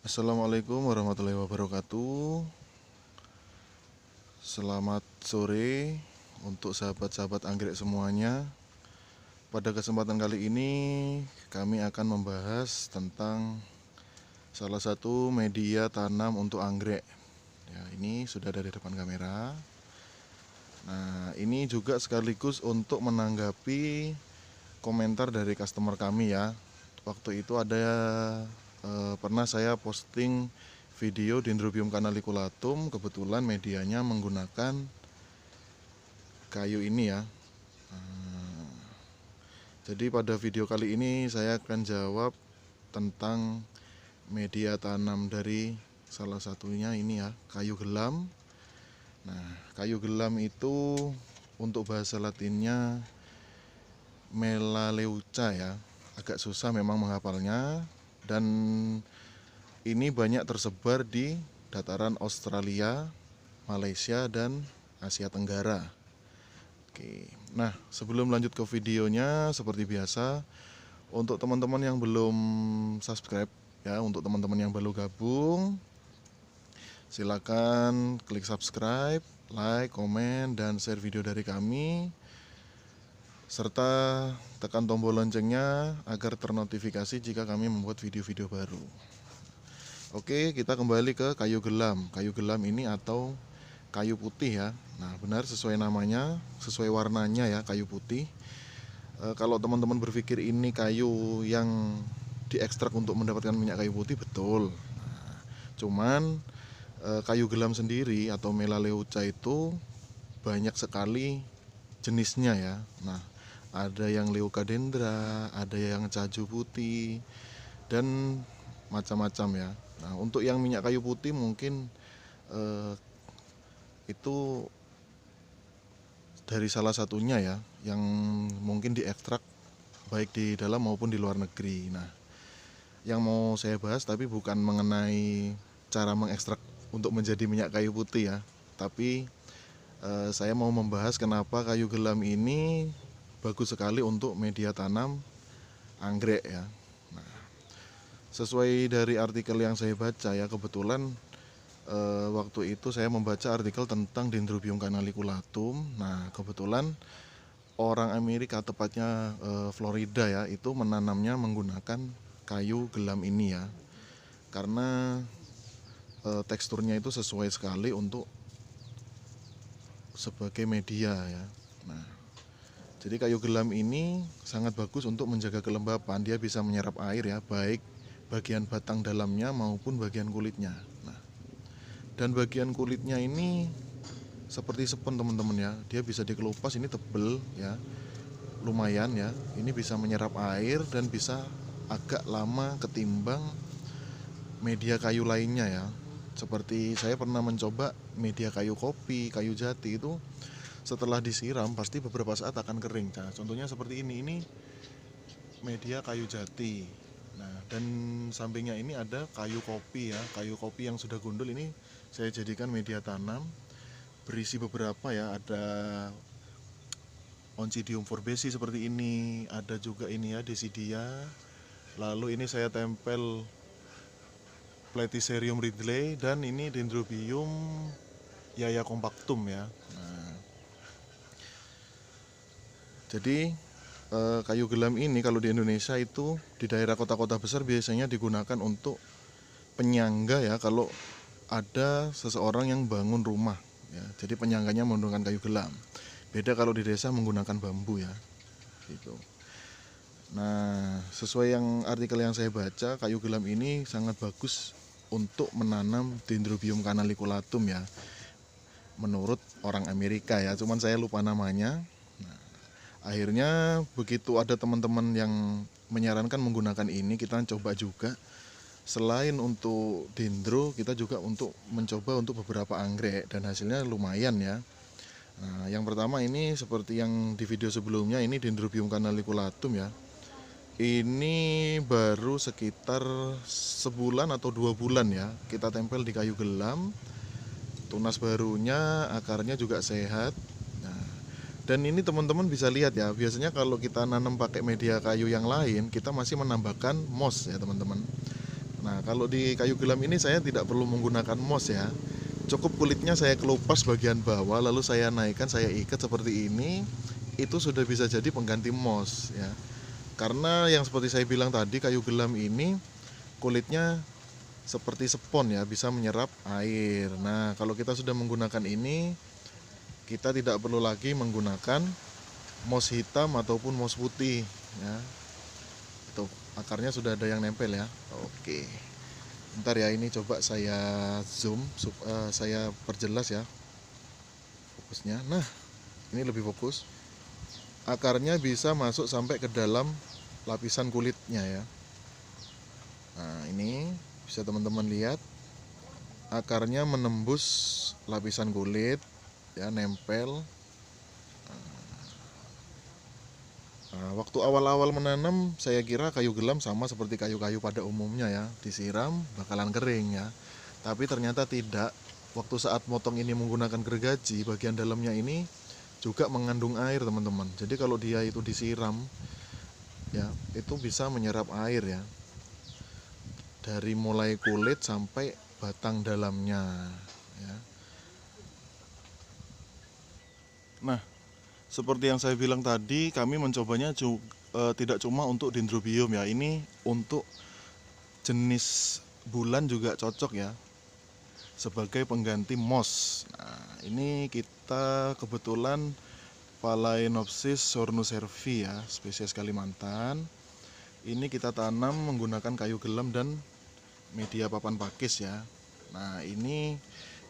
Assalamualaikum warahmatullahi wabarakatuh. Selamat sore untuk sahabat-sahabat anggrek semuanya. Pada kesempatan kali ini kami akan membahas tentang salah satu media tanam untuk anggrek. Ya, ini sudah ada di depan kamera. Nah, ini juga sekaligus untuk menanggapi komentar dari customer kami ya. Waktu itu ada pernah saya posting video Dendrobium canaliculatum, kebetulan medianya menggunakan kayu ini ya. Jadi pada video kali ini saya akan jawab tentang media tanam dari salah satunya ini ya, kayu gelam. Nah, kayu gelam itu untuk bahasa latinnya Melaleuca ya. Agak susah memang menghafalnya, dan ini banyak tersebar di dataran Australia, Malaysia, dan Asia Tenggara. Oke. Nah, sebelum lanjut ke videonya, seperti biasa, untuk teman-teman yang belum subscribe ya, untuk teman-teman yang baru gabung, silakan klik subscribe, like, komen, dan share video dari kami, serta tekan tombol loncengnya agar ternotifikasi jika kami membuat video-video baru. Oke, kita kembali ke kayu gelam. Kayu gelam ini atau kayu putih ya. Nah, benar sesuai namanya, sesuai warnanya ya, kayu putih. Kalau teman-teman berpikir ini kayu yang diekstrak untuk mendapatkan minyak kayu putih, betul. Nah, cuman kayu gelam sendiri atau Melaleuca itu banyak sekali jenisnya ya. Nah, ada yang Leucadendra, ada yang caju putih, dan macam-macam ya. Nah, untuk yang minyak kayu putih mungkin itu dari salah satunya ya, yang mungkin diekstrak baik di dalam maupun di luar negeri. Nah, yang mau saya bahas tapi bukan mengenai cara mengekstrak untuk menjadi minyak kayu putih ya, tapi saya mau membahas kenapa kayu gelam ini bagus sekali untuk media tanam anggrek ya. Nah, sesuai dari artikel yang saya baca ya, kebetulan waktu itu saya membaca artikel tentang Dendrobium canaliculatum. Nah, kebetulan orang Amerika, tepatnya Florida ya, itu menanamnya menggunakan kayu gelam ini ya, karena teksturnya itu sesuai sekali untuk sebagai media ya. Nah, jadi kayu gelam ini sangat bagus untuk menjaga kelembapan. Dia bisa menyerap air ya, baik bagian batang dalamnya maupun bagian kulitnya. Nah, dan bagian kulitnya ini seperti spons teman-teman ya. Dia bisa dikelupas, ini tebel ya, lumayan ya. Ini bisa menyerap air dan bisa agak lama ketimbang media kayu lainnya ya. Seperti saya pernah mencoba media kayu kopi, kayu jati itu setelah disiram pasti beberapa saat akan kering. Nah, contohnya seperti ini media kayu jati. Nah, dan sampingnya ini ada kayu kopi ya, kayu kopi yang sudah gundul. Ini saya jadikan media tanam, berisi beberapa ya, ada Oncidium forbesi seperti ini, ada juga ini ya, Decidia. Lalu ini saya tempel Platycerium ridley, dan ini Dendrobium yaya compactum ya. Nah, jadi kayu gelam ini kalau di Indonesia itu di daerah kota-kota besar biasanya digunakan untuk penyangga ya, kalau ada seseorang yang bangun rumah ya. Jadi penyangganya menggunakan kayu gelam. Beda kalau di desa menggunakan bambu ya. Gitu. Nah, sesuai yang artikel yang saya baca, kayu gelam ini sangat bagus untuk menanam Dendrobium canaliculatum ya, menurut orang Amerika ya, cuman saya lupa namanya. Nah, akhirnya begitu ada teman-teman yang menyarankan menggunakan ini, kita coba juga. Selain untuk dendro, kita juga untuk mencoba untuk beberapa anggrek, dan hasilnya lumayan ya. Nah, yang pertama ini seperti yang di video sebelumnya, ini Dendrobium canaliculatum ya. Ini baru sekitar sebulan atau 2 bulan ya, kita tempel di kayu gelam. Tunas barunya, akarnya juga sehat. Nah, dan ini teman-teman bisa lihat ya, biasanya kalau kita nanam pakai media kayu yang lain, kita masih menambahkan moss ya teman-teman. Nah, kalau di kayu gelam ini saya tidak perlu menggunakan mos ya. Cukup kulitnya saya kelupas bagian bawah, lalu saya naikkan, saya ikat seperti ini. Itu sudah bisa jadi pengganti mos ya. Karena yang seperti saya bilang tadi, kayu gelam ini kulitnya seperti spons ya, bisa menyerap air. Nah, kalau kita sudah menggunakan ini, kita tidak perlu lagi menggunakan mos hitam ataupun mos putih ya. Tuh, akarnya sudah ada yang nempel ya. Oke. Bentar ya, ini coba saya zoom, saya perjelas ya fokusnya. Nah, ini lebih fokus. Akarnya bisa masuk sampai ke dalam lapisan kulitnya ya. Nah, ini bisa teman-teman lihat, akarnya menembus lapisan kulit ya, nempel. Nah, waktu awal-awal menanam saya kira kayu gelam sama seperti kayu-kayu pada umumnya ya, disiram bakalan kering ya. Tapi ternyata tidak. Waktu saat motong ini menggunakan gergaji, bagian dalamnya ini juga mengandung air teman-teman. Jadi kalau dia itu disiram ya, itu bisa menyerap air ya, dari mulai kulit sampai batang dalamnya ya. Nah, seperti yang saya bilang tadi, kami mencobanya tidak cuma untuk dendrobium ya, ini untuk jenis bulan juga cocok ya, sebagai pengganti moss. Nah, ini kita kebetulan Phalaenopsis sornuservi ya, spesies Kalimantan. Ini kita tanam menggunakan kayu gelam dan media papan pakis ya. Nah, ini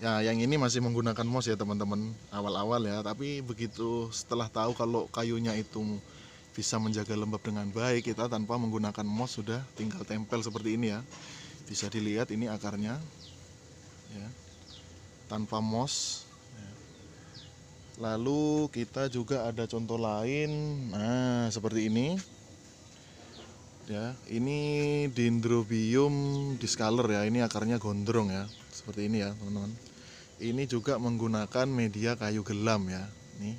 ya, yang ini masih menggunakan moss ya teman-teman, awal-awal ya. Tapi begitu setelah tahu kalau kayunya itu bisa menjaga lembab dengan baik, kita tanpa menggunakan moss sudah tinggal tempel seperti ini ya. Bisa dilihat ini akarnya ya, tanpa moss. Lalu kita juga ada contoh lain. Nah, seperti ini ya, ini Dendrobium discolor ya, ini akarnya gondrong ya, seperti ini ya teman-teman. Ini juga menggunakan media kayu gelam ya. Nih,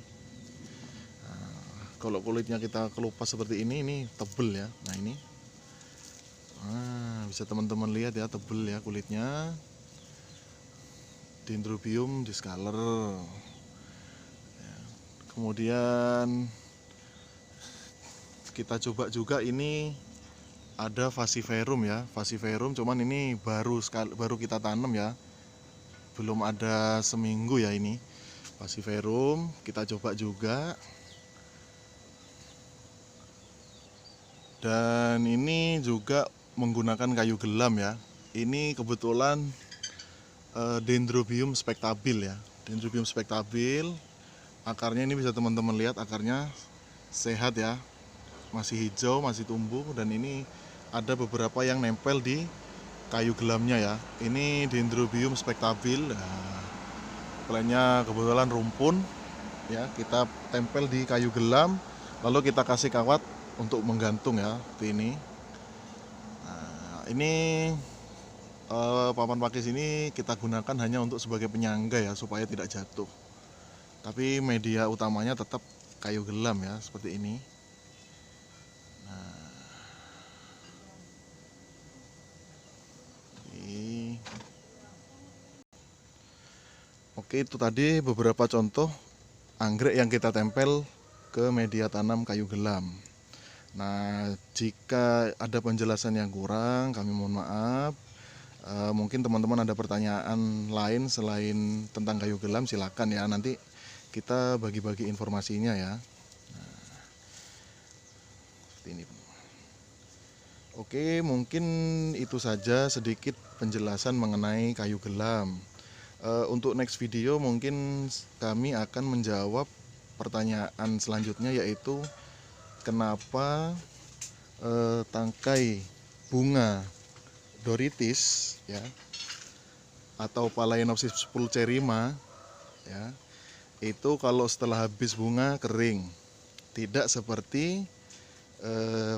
kalau kulitnya kita kelupas seperti ini tebel ya. Nah, ini bisa teman-teman lihat ya, tebel ya kulitnya. Dendrobium discolor. Kemudian kita coba juga, ini ada Falciparum ya, Falciparum, cuman ini baru kita tanam ya, belum ada seminggu ya. Ini Falciparum kita coba juga, dan ini juga menggunakan kayu gelam ya. Ini kebetulan Dendrobium spectabil ya, Dendrobium spectabil. Akarnya ini bisa teman-teman lihat, akarnya sehat ya, masih hijau, masih tumbuh, dan ini ada beberapa yang nempel di kayu gelamnya ya. Ini Dendrobium spectabil. Nah, plannya kebetulan rumpun ya, kita tempel di kayu gelam, lalu kita kasih kawat untuk menggantung ya, seperti ini. Nah, ini papan pakis ini kita gunakan hanya untuk sebagai penyangga ya, supaya tidak jatuh. Tapi media utamanya tetap kayu gelam ya, seperti ini. Oke, itu tadi beberapa contoh anggrek yang kita tempel ke media tanam kayu gelam. Nah, jika ada penjelasan yang kurang, kami mohon maaf. Mungkin teman-teman ada pertanyaan lain selain tentang kayu gelam, silakan ya, nanti kita bagi-bagi informasinya ya. Nah, seperti ini. Oke, mungkin itu saja sedikit penjelasan mengenai kayu gelam. Untuk next video mungkin kami akan menjawab pertanyaan selanjutnya, yaitu kenapa tangkai bunga Doritis ya, atau Phalaenopsis pulcherrima ya, itu kalau setelah habis bunga kering, tidak seperti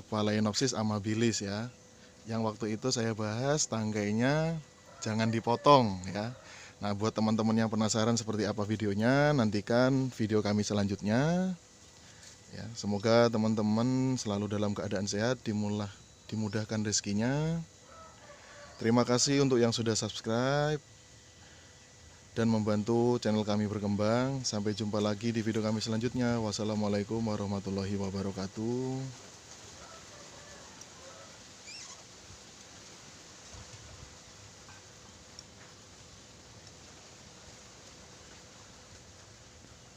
Phalaenopsis amabilis ya, yang waktu itu saya bahas tangkainya jangan dipotong ya. Nah, buat teman-teman yang penasaran seperti apa videonya, nantikan video kami selanjutnya ya. Semoga teman-teman selalu dalam keadaan sehat, dimudahkan rezekinya. Terima kasih untuk yang sudah subscribe dan membantu channel kami berkembang. Sampai jumpa lagi di video kami selanjutnya. Wassalamualaikum warahmatullahi wabarakatuh.